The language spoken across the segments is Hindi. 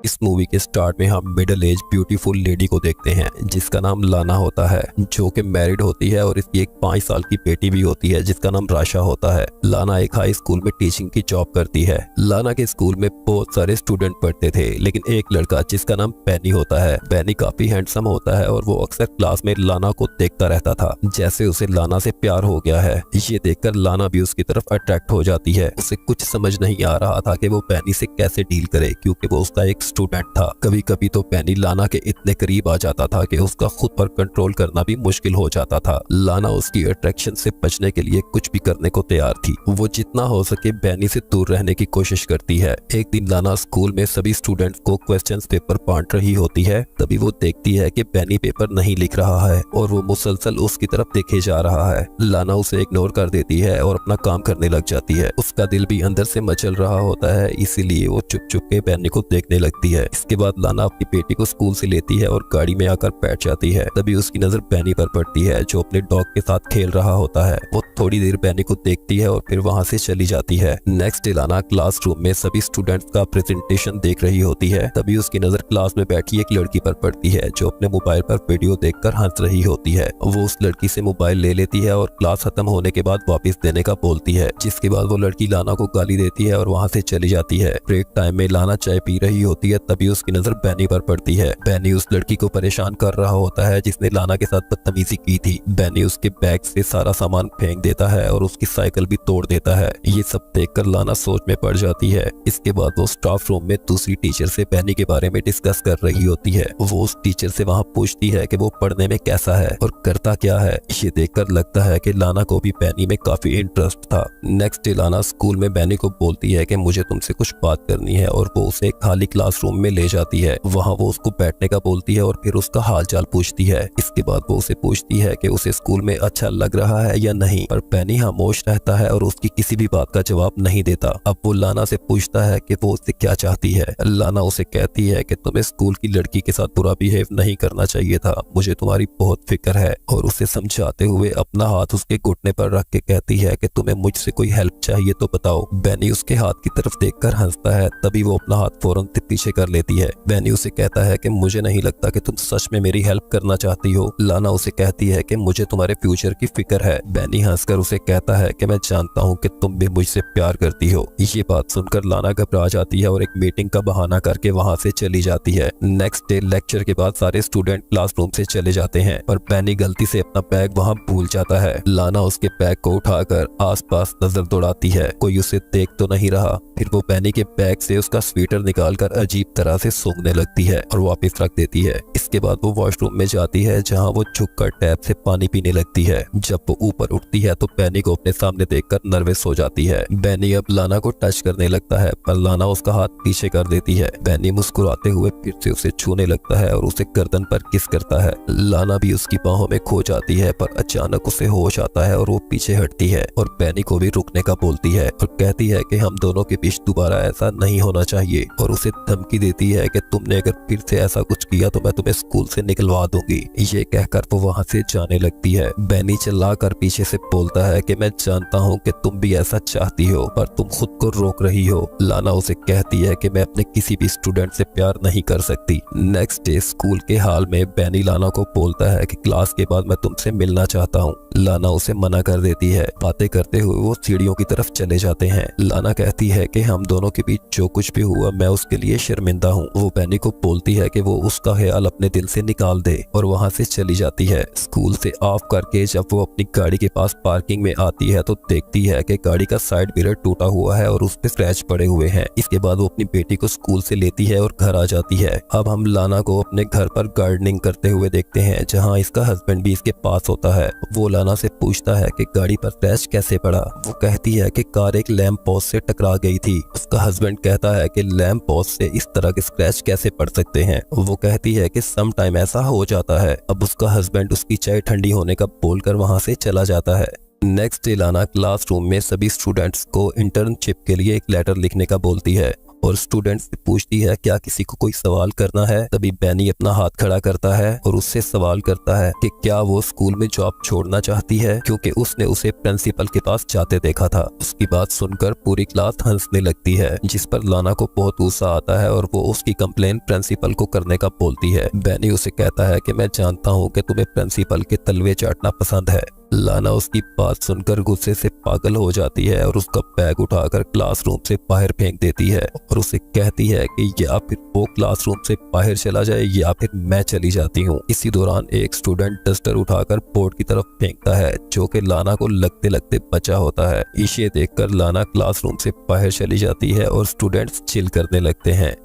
इस मूवी के स्टार्ट में हम मिडिल एज ब्यूटीफुल लेडी को देखते हैं जिसका नाम लाना होता है, जो कि मैरिड होती है और इसकी एक 5 साल की बेटी भी होती है जिसका नाम राशा होता है। लाना एक हाई स्कूल में टीचिंग की जॉब करती है। लाना के स्कूल में बहुत सारे स्टूडेंट पढ़ते थे, लेकिन एक लड़का जिसका नाम बेनी होता है। बेनी काफी हैंडसम होता है और वो अक्सर क्लास में लाना को देखता रहता था, जैसे उसे लाना से प्यार हो गया है। ये देखकर लाना भी उसकी तरफ अट्रैक्ट हो जाती है। उसे कुछ समझ नहीं आ रहा था कि वो बेनी से कैसे डील करे, क्योंकि वो उसका एक स्टूडेंट था। कभी कभी तो बेनी लाना के इतने करीब आ जाता था कि उसका खुद पर कंट्रोल करना भी मुश्किल हो जाता था। लाना उसकी अट्रैक्शन से बचने के लिए कुछ भी करने को तैयार थी। वो जितना हो सके बेनी से दूर रहने की कोशिश करती है। एक दिन लाना स्कूल में सभी स्टूडेंट्स को क्वेश्चंस पेपर बांट रही होती है। तभी वो देखती है कि बेनी पेपर नहीं लिख रहा है और वो मुसलसल उसकी तरफ देखे जा रहा है। लाना उसे इग्नोर कर देती है और अपना काम करने लग जाती है। उसका दिल भी अंदर से मचल रहा होता है, इसीलिए वो चुप चुप के बेनी को देखने लगती है। इसके बाद लाना अपनी बेटी को स्कूल से लेती है और गाड़ी में आकर बैठ जाती है। तभी उसकी नजर बेनी पर पड़ती है, जो अपने डॉग के साथ खेल रहा होता है। वो थोड़ी देर बेनी को देखती है और फिर वहां से चली जाती है। नेक्स्ट डे लाना क्लासरूम में सभी स्टूडेंट्स का प्रेजेंटेशन देख रही होती है। तभी उसकी नजर क्लास में बैठी एक लड़की पर पड़ती है, जो अपने मोबाइल पर वीडियो देखकर हंस रही होती है। वो उस लड़की से मोबाइल ले लेती है और क्लास खत्म होने के बाद वापस देने का बोलती है, जिसके बाद वो लड़की लाना को गाली देती है और वहां से चली जाती है। ब्रेक टाइम में लाना चाय पी रही होती है, तभी उसकी नजर बेनी पर पड़ती है। बेनी उस लड़की को परेशान कर रहा होता है जिसने लाना के साथ बदतमीजी की थी। बेनी उसके बैग से सारा सामान फेंक देता है और उसकी साइकिल भी तोड़ देता है। ये सब देखकर लाना सोच में पड़ जाती है। इसके बाद वो स्टाफ रूम में दूसरी टीचर से बेनी के बारे में डिस्कस कर रही होती है। वो उस टीचर से वहाँ पूछती है कि वो पढ़ने में कैसा है और करता क्या है। ये देखकर लगता है कि लाना को भी बेनी में काफी इंटरेस्ट था। नेक्स्ट डे लाना स्कूल में बेनी को बोलती है कि मुझे तुमसे कुछ बात करनी है और वो उसे खाली क्लासरूम में ले जाती है। वहाँ वो उसको बैठने का बोलती है और फिर उसका हाल चाल पूछती है। इसके बाद वो उसे पूछती है कि उसे स्कूल में अच्छा लग रहा है या नहीं, पर बेनी खामोश रहता है और उसकी किसी भी बात का जवाब नहीं देता। अब वो लाना से पूछता है कि वो उससे क्या चाहती है। लाना उसे कहती है कि तुम्हें स्कूल की लड़की के साथ बुरा बिहेव नहीं करना चाहिए था, मुझे तुम्हारी बहुत फिक्र है। और उसे समझाते हुए अपना हाथ उसके घुटने पर रख के कहती है कि तुम्हें मुझसे कोई हेल्प चाहिए तो बताओ। बेनी उसके हाथ की तरफ देखकर हंसता है, तभी वो अपना हाथ फौरन पीछे कर लेती है। बेनी उसे कहता है कि मुझे नहीं लगता कि तुम सच में मेरी हेल्प करना चाहती हो। लाना उसे कहती है कि मुझे तुम्हारे फ्यूचर की फिक्र है। बेनी हंसकर उसे कहता है कि मैं जानता हूँ कि तुम भी मुझसे प्यार करती हो। ये बात सुनकर लाना घबरा जाती है और एक मीटिंग का बहाना करके वहाँ से चली जाती है। नेक्स्ट डे लेक्चर के बाद सारे स्टूडेंट क्लासरूम से चले जाते हैं, पर बेनी गलती से अपना बैग वहाँ भूल जाता है। लाना उसके बैग को उठाकर आसपास नजर दौड़ाती है, कोई उसे देख तो नहीं रहा। फिर वो बेनी के बैग से उसका स्वेटर निकालकर अजीब तरह से सूंघने लगती है और वापस रख देती है। इसके बाद वो वॉशरूम में जाती है, जहाँ वो झुककर टैप से पानी पीने लगती है। जब वो ऊपर उठती है तो बेनी को अपने सामने देखकर नर्वस हो जाती है। बेनी अब लाना को टच करने लगता है, पर लाना उसका हाथ पीछे कर देती है। बेनी मुस्कुराते हुए फिर से उसे छूने लगता है और उसे गर्दन पर किस करता है। लाना भी उसकी बाहों में खो जाती है, पर अचानक उसे होश आता है और वो पीछे हटती है और बेनी को भी रुकने का बोलती है और कहती है कि हम दोनों के बीच दोबारा ऐसा नहीं होना चाहिए, और उसे धमकी देती है कि तुमने अगर फिर से ऐसा कुछ किया तो मैं तुम्हें स्कूल से निकलवा दूंगी। ये कहकर वो वहाँ से जाने लगती है। बेनी चिल्लाकर पीछे से बोलता है कि मैं जानता हूँ कि तुम भी ऐसा चाहती हो, पर तुम खुद को रोक रही हो। लाना उसे कहती है कि मैं अपने किसी भी स्टूडेंट से प्यार नहीं कर सकती। नेक्स्ट डे स्कूल के हाल में बेनी लाना को बोलता है कि क्लास के बाद मैं तुमसे मिलना चाहता हूँ। लाना उसे मना कर देती है। बातें करते हुए वो सीढ़ियों की तरफ चले जाते हैं। लाना कहती है कि हम दोनों के बीच जो कुछ भी हुआ मैं उसके लिए शर्मिंदा हूँ। वो बेनी को बोलती है कि वो उसका ख्याल अपने दिल से निकाल दे और वहाँ से चली जाती है। स्कूल से ऑफ करके जब वो अपनी गाड़ी के पास पार्किंग में आती है तो देखती है कि गाड़ी का साइड मिरर टूटा हुआ है और उस पे स्क्रैच पड़े हुए हैं। इसके बाद वो अपनी बेटी को स्कूल से लेती है और घर आ जाती है। अब हम लाना को अपने घर पर गार्डनिंग करते हुए देखते हैं, जहाँ इसका हस्बैंड भी इसके पास होता है। वो लाना से पूछता है कि गाड़ी पर स्क्रैच कैसे पड़ा। वो कहती है कि कार एक लैंप पोस्ट से टकरा गई थी। उसका हस्बैंड कहता है कि लैंप पोस्ट से इस तरह के स्क्रैच कैसे पड़ सकते हैं। वो कहती है कि सम टाइम ऐसा हो जाता है। अब उसका हस्बैंड उसकी चाय ठंडी होने का बोलकर वहाँ से चला जाता है। नेक्स्ट डे लाना क्लासरूम में सभी स्टूडेंट्स को इंटर्नशिप के लिए एक लेटर लिखने का बोलती है। और स्टूडेंट से पूछती है क्या किसी को कोई सवाल करना है। तभी बेनी अपना हाथ खड़ा करता है और उससे सवाल करता है कि क्या वो स्कूल में जॉब छोड़ना चाहती है, क्योंकि उसने उसे प्रिंसिपल के पास जाते देखा था। उसकी बात सुनकर पूरी क्लास हंसने लगती है, जिस पर लाना को बहुत गुस्सा आता है और वो उसकी कंप्लेन प्रिंसिपल को करने का बोलती है। बेनी उसे कहता है कि मैं जानता हूँ कि तुम्हें प्रिंसिपल के तलवे चाटना पसंद है। लाना उसकी बात सुनकर गुस्से से पागल हो जाती है और उसका बैग उठाकर क्लासरूम से बाहर फेंक देती है और उसे कहती है कि या फिर वो क्लासरूम से बाहर चला जाए या फिर मैं चली जाती हूँ। इसी दौरान एक स्टूडेंट डस्टर उठाकर बोर्ड की तरफ फेंकता है, जो कि लाना को लगते लगते बचा होता है। इसे देखकर लाना क्लासरूम से बाहर चली जाती है और स्टूडेंट्स चिल करने लगते हैं।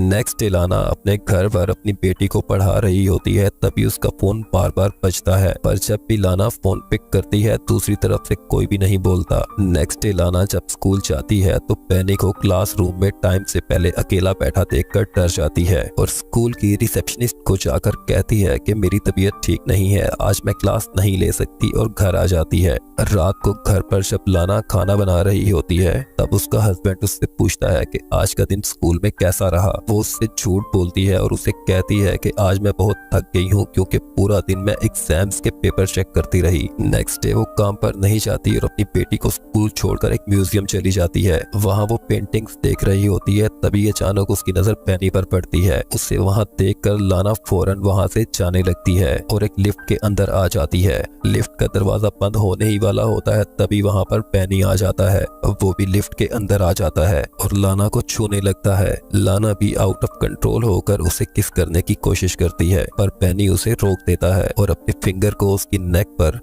नेक्स्ट डे लाना अपने घर पर अपनी बेटी को पढ़ा रही होती है, तभी उसका फोन बार बार बजता है, पर जब भी लाना फोन पिक करती है दूसरी तरफ से कोई भी नहीं बोलता। नेक्स्ट डे लाना जब स्कूल जाती है तो बेनी को क्लासरूम में टाइम से पहले अकेला बैठा देखकर डर जाती है और स्कूल की रिसेप्शनिस्ट को जाकर कहती है कि मेरी तबीयत ठीक नहीं है, आज मैं क्लास नहीं ले सकती, और घर आ जाती है। रात को घर पर जब लाना खाना बना रही होती है तब उसका हस्बैंड उससे पूछता है कि आज का दिन स्कूल में कैसा रहा। वो उससे झूठ बोलती है और उसे कहती है कि आज मैं बहुत थक गई हूँ, क्योंकि पूरा दिन मैं एग्जाम्स के पेपर चेक करती रही। नेक्स्ट डे वो काम पर नहीं जाती और अपनी बेटी को स्कूल छोड़कर एक म्यूजियम चली जाती है। वहाँ वो पेंटिंग्स देख रही होती है, तभी अचानक उसकी नजर बेनी पर पड़ती है। उसे वहाँ देखकर लाना फौरन वहाँ से जाने लगती है और एक लिफ्ट के अंदर आ जाती है। लिफ्ट का दरवाजा बंद होने ही वाला होता है, तभी वहाँ पर बेनी आ जाता है। वो भी लिफ्ट के अंदर आ जाता है और लाना को छूने लगता है। लाना भी आउट ऑफ कंट्रोल होकर उसे किस करने की कोशिश करती है, पर बेनी उसे रोक देता है और अपने फिंगर को उसकी नेक पर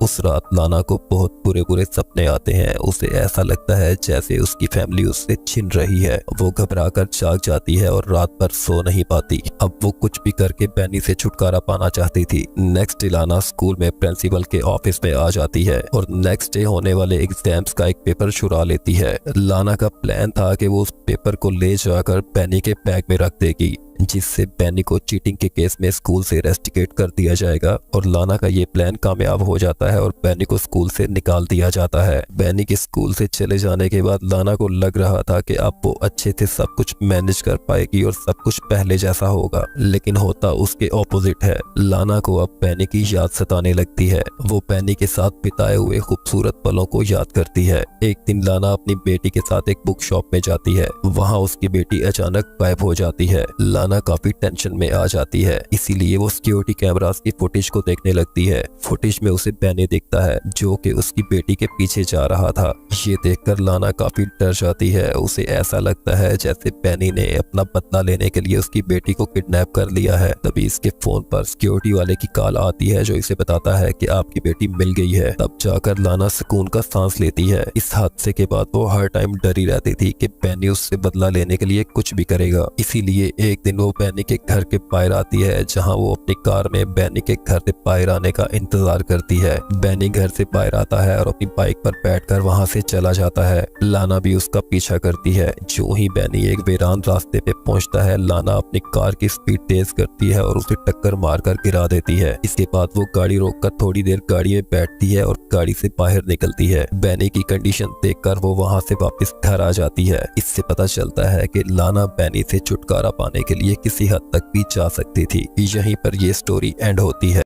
उस रात लाना को बहुत बुरे बुरे सपने आते हैं। उसे ऐसा लगता है जैसे उसकी फैमिली उससे छिन रही है। वो घबराकर जाग जाती है और रात भर सो नहीं पाती। अब वो कुछ भी करके बेनी से छुटकारा पाना चाहती थी। नेक्स्ट डे लाना स्कूल में प्रिंसिपल के ऑफिस में आ जाती है और नेक्स्ट डे होने वाले एग्जाम्स का एक पेपर चुरा लेती है। लाना का प्लान था कि वो उस पेपर को ले जाकर बेनी के बैग में रख देगी, जिससे बेनी को चीटिंग के केस में स्कूल से रेस्टिकेट कर दिया जाएगा। और लाना का ये प्लान कामयाब हो जाता है और बेनी को स्कूल से निकाल दिया जाता है। बेनी के स्कूल से चले जाने के बाद लाना को लग रहा था कि अब वो अच्छे से सब कुछ मैनेज कर पाएगी और सब कुछ पहले जैसा होगा, लेकिन होता उसके ऑपोजिट है। लाना को अब बेनी की याद सताने लगती है। वो बेनी के साथ बिताए हुए खूबसूरत पलों को याद करती है। एक दिन लाना अपनी बेटी के साथ एक बुक शॉप में जाती है। वहाँ उसकी बेटी अचानक गायब हो जाती है। लाना काफी टेंशन में आ जाती है, इसीलिए वो सिक्योरिटी कैमरास की फुटेज को देखने लगती है। फुटेज में उसे बेनी दिखता है, जो कि उसकी बेटी के पीछे जा रहा था। ये देखकर लाना काफी डर जाती है। उसे ऐसा लगता है जैसे बेनी ने अपना बदला लेने के लिए उसकी बेटी को किडनैप कर लिया है। तभी इसके फोन पर सिक्योरिटी वाले की कॉल आती है, जो इसे बताता है कि आपकी बेटी मिल गई है। तब जाकर लाना सुकून का सांस लेती है। इस हादसे के बाद वो हर टाइम डरी रहती थी कि बेनी उससे बदला लेने के लिए कुछ भी करेगा। इसीलिए एक दिन वो बेनी के घर के बाहर आती है, जहां वो अपनी कार में बेनी के घर से बाहर आने का इंतजार करती है। बेनी घर से बाहर आता है और अपनी बाइक पर बैठकर वहां से चला जाता है। लाना भी उसका पीछा करती है। जो ही बेनी एक वीरान रास्ते पे पहुंचता है, लाना अपनी कार की स्पीड तेज करती है और उसे टक्कर मारकर गिरा देती है। इसके बाद वो गाड़ी रोककर थोड़ी देर गाड़ी में बैठती है और गाड़ी से बाहर निकलती है। बेनी की कंडीशन देखकर वो वहां से वापस घर आ जाती है। इससे पता चलता है कि लाना बेनी से छुटकारा पाने के लिए किसी हद तक भी जा सकती थी। यहीं पर ये स्टोरी एंड होती है।